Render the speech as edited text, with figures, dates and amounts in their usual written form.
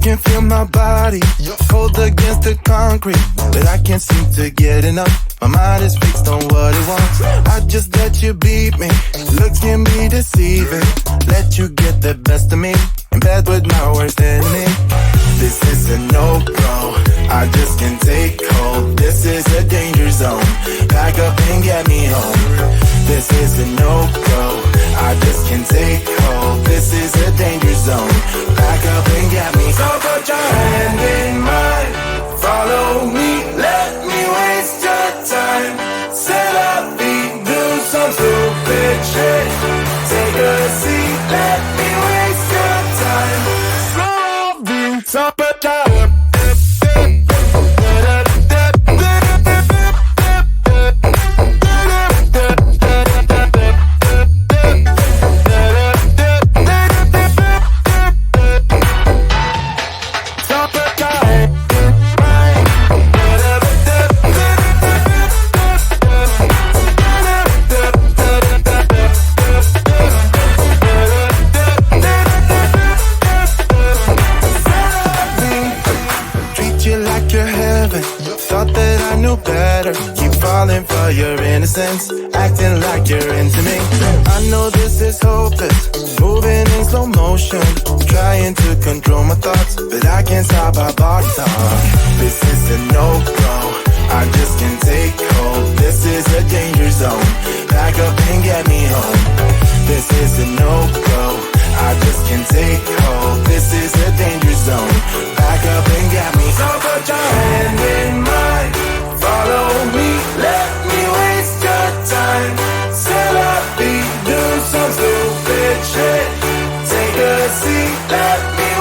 can feel my body cold against the concrete, but I can't seem to get enough. My mind is fixed on what it wants. I just let you beat me. Looks can be deceiving. Let you get the best of me in bed with my worst enemy. This is a no-go. I just can't take hold. This is a danger zone. Back up and get me home. This is a no-go. I just can't take hold. This is a danger zone. Back up and get me. So put your hand in mine. Follow me. Let me waste your time. Set up feet. Do some stupid shit. Take a seat. Let me waste your time. So put your for your innocence, acting like you're into me. I know this is hopeless, moving in slow motion, trying to control my thoughts, but I can't stop our body talk. This is a no-go, I just can't take hold. This is a danger zone, back up and get me home. This is a no-go, I just can't take hold. This is a danger zone, back up and get me. So put your hand in mine, follow me, let me waste your time. Set up, do some stupid shit. Take a seat, let me